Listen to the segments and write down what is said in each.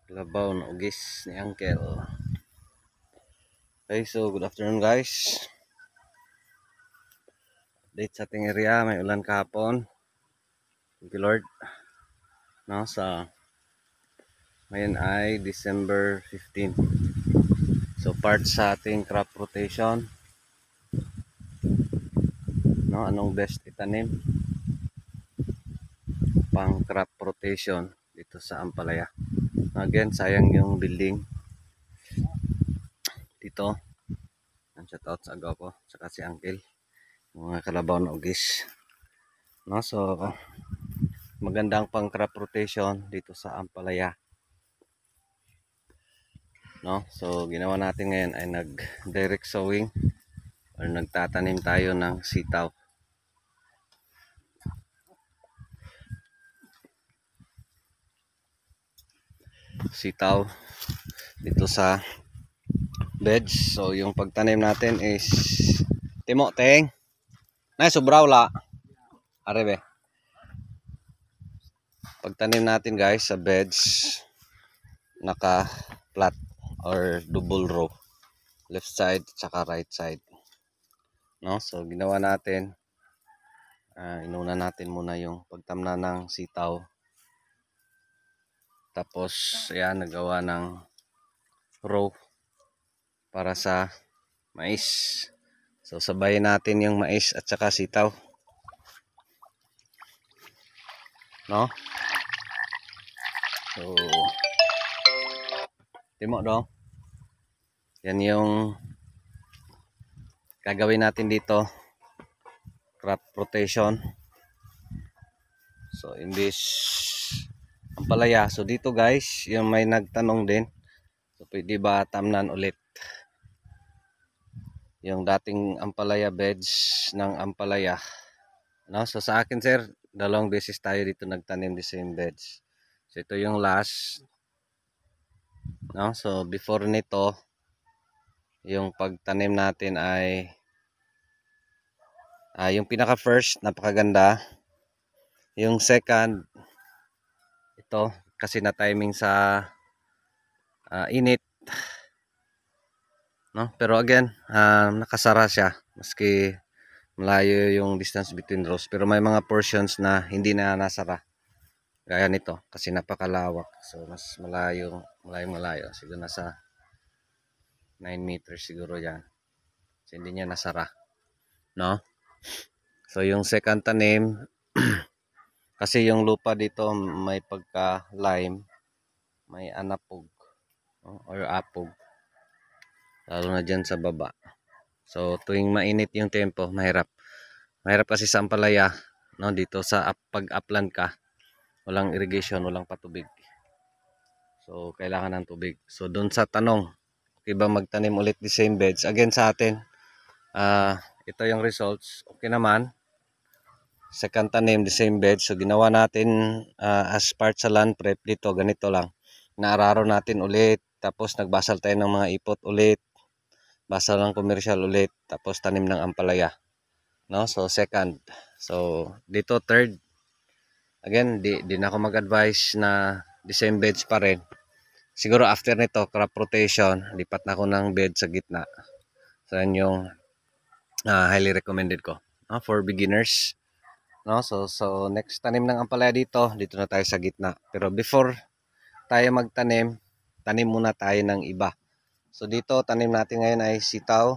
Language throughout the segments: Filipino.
Labaw na ugis ni Uncle. Okay, so good afternoon guys. Update sa ating area, may ulan kahapon. Thank you Lord. No, ngayon ay December 15. So part sa ating crop rotation. No, anong best itanim? Pang crop rotation dito sa Ampalaya. Again, sayang yung building dito. Shout out sa agaw ko, saka si Uncle. Mga kalabaw na ugis. No, so magandang pang crop rotation dito sa Ampalaya. No, so ginawa natin ngayon ay nag direct sowing or nagtatanim tayo ng sitaw. Dito sa beds. So yung pagtanim natin is timo teng nay sobraw la arebe. Pagtanim natin guys sa beds, naka flat or double row, left side tsaka right side. No, so ginawa natin, inuna natin muna yung pagtamna ng sitaw. Tapos ayan, nagawa ng row para sa mais. So sabayin natin yung mais at saka sitaw. No? So timo dong. Yan yung gagawin natin dito. Crop rotation. So in this Ampalaya. So dito guys, yung may nagtanong din. So pwede ba tamnan ulit yung dating Ampalaya beds ng Ampalaya. No? So sa akin sir, dalawang beses tayo dito nagtanim the same beds. So ito yung last. No? So before nito, yung pagtanim natin ay yung pinaka first, napakaganda. Yung second, ito kasi na timing sa init. No? Pero again, nakasara siya maski malayo yung distance between rows, pero may mga portions na hindi na nasara gaya nito kasi napakalawak. So mas malayo siguro nasa 9 meters siguro yan. So hindi niya nasara, no? So yung second tanim kasi yung lupa dito may pagka lime, may anapog, no? Or apog, lalo na dyan sa baba. So tuwing mainit yung tempo, mahirap kasi sa Ampalaya, no? Dito sa pag-upland ka, walang irrigation, walang patubig. So kailangan ng tubig. So doon sa tanong, okay ba magtanim ulit the same beds? Again sa atin, ito yung results. Okay naman. Second tanim the same beds. So ginawa natin as part sa land prep dito, ganito lang. Naararo natin ulit, tapos nagbasal tayo ng mga ipot ulit, basal ng commercial ulit, tapos tanim ng Ampalaya. No? So second. So dito third. Again, di na ako mag-advise na the same beds pa rin. Siguro after nito, crop rotation, lipat na ako ng bed sa gitna. So yan yung highly recommended ko, no? For beginners. No? So next tanim ng Ampalaya dito na tayo sa gitna. Pero before tayo magtanim, tanim muna tayo ng iba. So dito, tanim natin ngayon ay sitaw.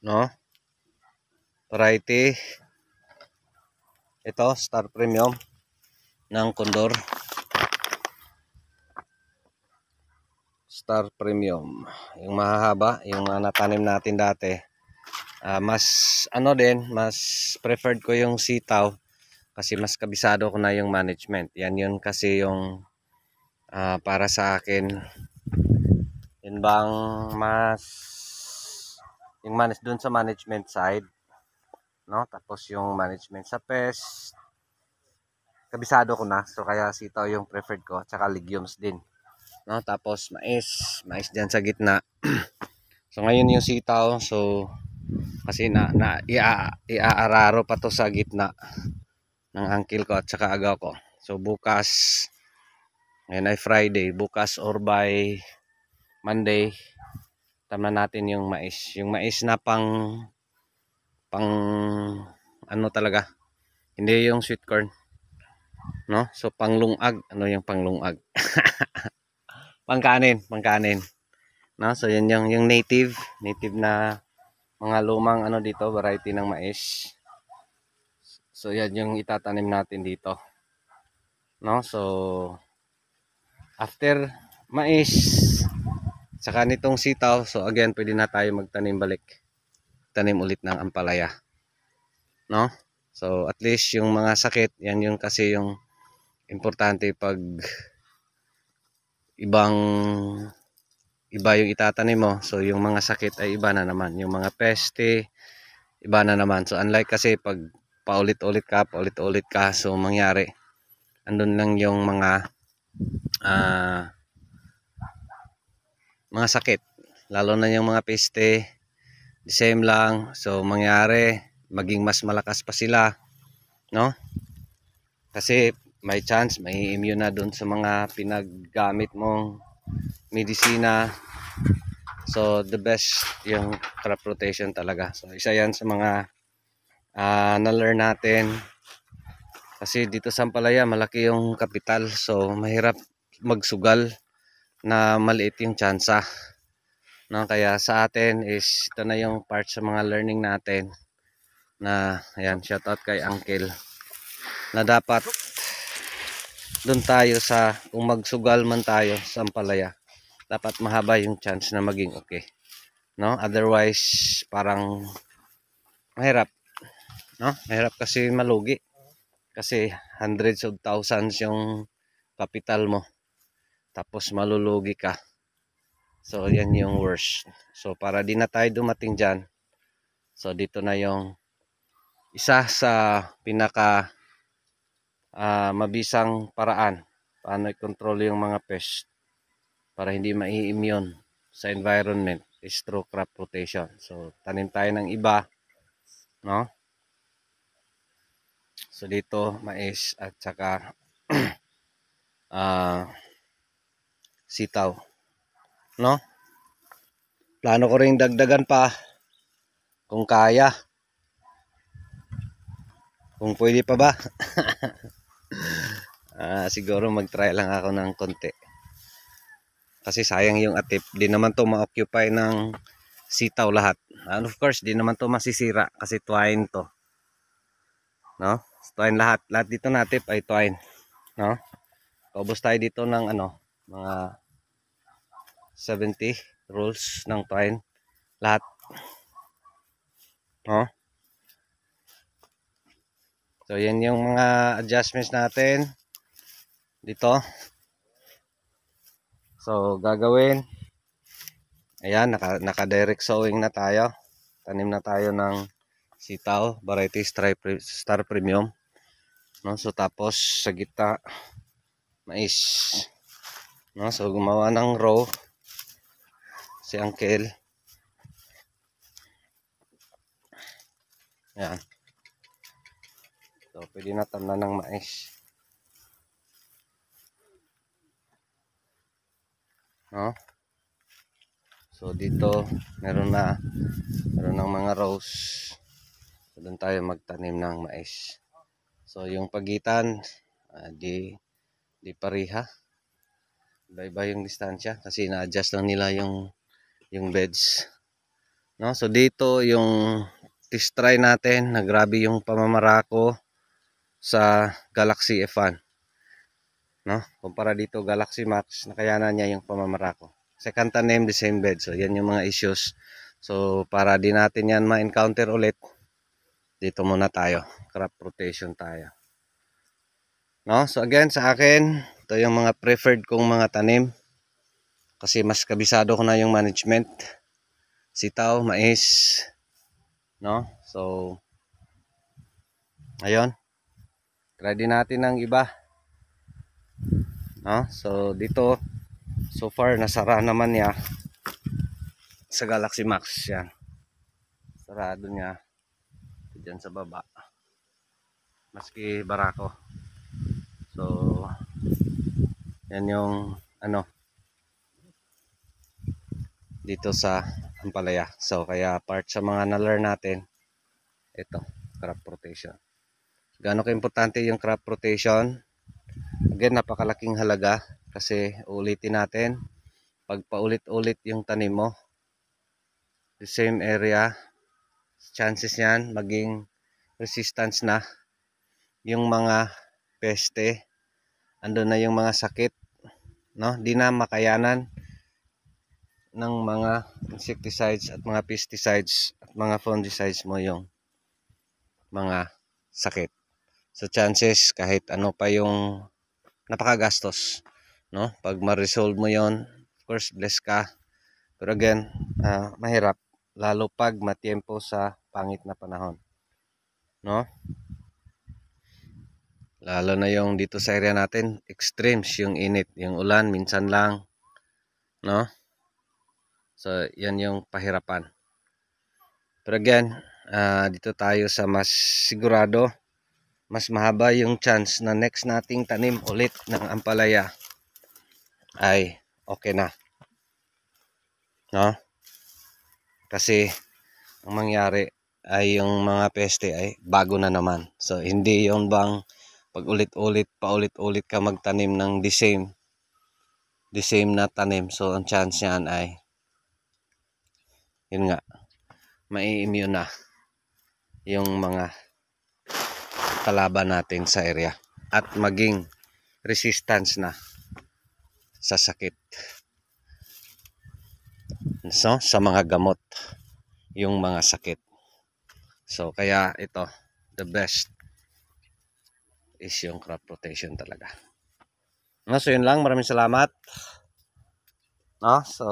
No? Variety. Ito, Star Premium ng Condor. Star Premium. Yung mahahaba, yung mga natanim natin dati. Mas preferred ko yung sitaw kasi mas kabisado ko na yung management. Yan yun kasi yung para sa akin, yun bang mas yung dun sa management side, no? Tapos yung management sa pest, kabisado ko na. So kaya sitaw yung preferred ko, tsaka legumes din, no? Tapos mais diyan sa gitna. So ngayon yung sitaw, so kasi iaararo pa to sa gitna ng uncle ko at saka agaw ko. So bukas Ngayon ay Friday, bukas or by Monday, tamna natin yung mais. Yung mais na pang ano talaga, hindi yung sweet corn, no? So panglungag, ano yung panglungag? Pangkanin, no? So yan yung native na mga lumang ano dito, variety ng mais. So yan yung itatanim natin dito, no? So after mais, saka nitong sitaw, so again pwede na tayo magtanim balik. Tanim ulit ng ampalaya, no? So at least yung mga sakit, yan yung kasi yung importante pag ibang iba yung itatanim mo. So yung mga sakit ay iba na naman. Yung mga peste, iba na naman. So unlike kasi pag paulit-ulit ka, so mangyari, andun lang yung ah, mga sakit. Lalo na yung mga peste, the same lang. So mangyari, maging mas malakas pa sila, no? Kasi may chance, may immune na dun sa mga pinaggamit mong medisina. So the best yung crop rotation talaga. So isa yan sa mga na-learn natin. Kasi dito sa Ampalaya malaki yung kapital. So mahirap magsugal na maliit yung tsansa. No? Kaya sa atin is ito na yung part sa mga learning natin. Na ayan, shoutout kay Uncle. Na dapat doon tayo sa, kung magsugal man tayo sa Ampalaya, dapat mahaba yung chance na maging okay, no? Otherwise parang mahirap, no? Mahirap kasi malugi kasi hundreds of thousands yung capital mo tapos malulugi ka. So yan yung worst. So para di na tayo dumating dyan, so dito na yung isa sa pinaka mabisang paraan paano i-control yung mga pest para hindi mai-immune sa environment is through crop rotation. So tanim tayo ng iba, no? So dito mais at saka sitaw, no? Plano ko ring dagdagan pa kung kaya. Kung pwede pa ba? Siguro mag-try lang ako ng konti. Kasi sayang yung atip. Di naman to ma-occupy ng sitaw lahat. And of course, di naman to masisira kasi twine to. No? Twine lahat. Lahat dito na atip ay twine. No? Paubos tayo dito ng ano, mga 70 rolls ng twine. Lahat. No? So, yan yung mga adjustments natin dito. So, gagawin. Ayan, naka-direct sowing na tayo. Tanim na tayo ng sitaw, variety Star Premium. No? So, tapos sa gitna, mais. No? So, gumawa ng row si Uncle. Ayan. So, pwede na tamnan ng mais. No? So, dito, meron ng mga rows. So, doon tayo magtanim ng mais. So, yung pagitan, di pariha. Iba-iba yung distansya kasi na-adjust lang nila yung beds. No? So, dito yung test try natin na grabe yung pamamarako sa Galaxy F1. No? Kumpara dito Galaxy Max, nakayanan niya yung pamamarako. Second tanim, the same bed. So, yan yung mga issues. So, para di natin yan ma-encounter ulit, dito muna tayo. Crop rotation tayo. No? So, again, sa akin, ito yung mga preferred kong mga tanim. Kasi mas kabisado ko na yung management. Sitaw, mais. No? So, ayun. Try din natin ng iba. No? So, dito, so far, nasara naman niya sa Galaxy Max. Yan. Sarado niya. Diyan sa baba. Maski barako. So, Yan yung ano dito sa Ampalaya. So kaya part sa mga na-learn natin ito, crop rotation. Gaano ka-importante yung crop rotation? Again, napakalaking halaga kasi ulitin natin pag paulit-ulit yung tanim mo, the same area, chances yan maging resistance na yung mga peste, ando na yung mga sakit, no? Di na makayanan ng mga insecticides at mga pesticides at mga fungicides mo yung mga sakit. So chances kahit ano pa yung napakagastos, no? Pag ma-resolve mo yon, of course bless ka. Pero again, mahirap lalo pag matiempo sa pangit na panahon, no? Lalo na yung dito sa area natin, extremes yung init, yung ulan minsan lang, no? So yan yung pahirapan. Pero again, dito tayo sa mas sigurado, mas mahaba yung chance na next nating tanim ulit ng ampalaya ay okay na, no? Kasi ang mangyari ay yung mga peste ay bago na naman. So hindi yon bang pag ulit-ulit, paulit-ulit ka magtanim ng the same na tanim. So ang chance niyan ay yun nga, mai-immune na yung mga kalaban natin sa area at maging resistance na sa sakit. So sa mga gamot yung mga sakit. So kaya ito, the best is yung crop rotation talaga. No, so yun lang, maraming salamat. No, so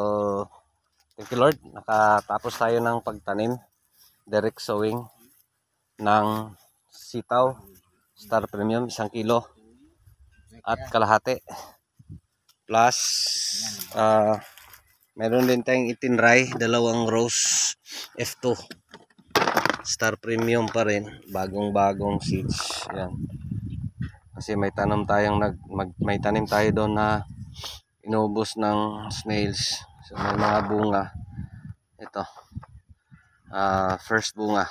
thank you Lord, nakatapos tayo ng pagtanim, direct sowing ng sitaw Star Premium 1 kilo at kalahati. Plus meron din tayong itinray, 2 rows F2 Star Premium pa rin, bagong seeds. Yan. Kasi may tanim tayo doon na inubos ng snails. So may mga bunga. Ito. First bunga.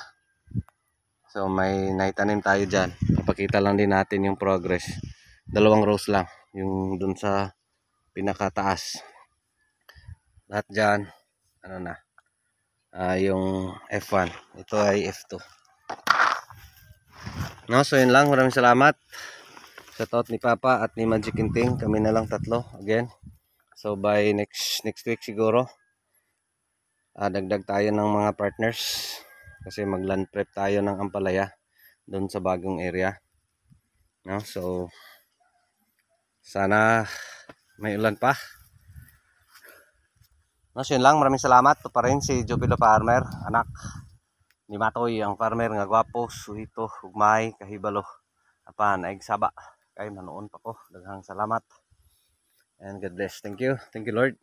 So may naitanim tayo diyan. Ipakita lang din natin yung progress. 2 rows lang, yung doon sa pinakataas. Lahat diyan ano na. Yung F1. Ito ay F2. No, so yun lang. Maraming salamat. Sa tot ni Papa at ni Magic Kinting, kami na lang tatlo again. So by next week siguro, dagdag tayo ng mga partners kasi mag-land prep tayo ng ampalaya doon sa bagong area. No, so sana may ulan pa. No, so yun lang. Maraming salamat. Ito pa rin si Jupilo Farmer, anak ni Matoy, ang farmer nga gwapo, suhito, ugmay, kahibalo. Apan, saba. Kay manoon pa ko. Daghang salamat. And God bless. Thank you. Thank you Lord.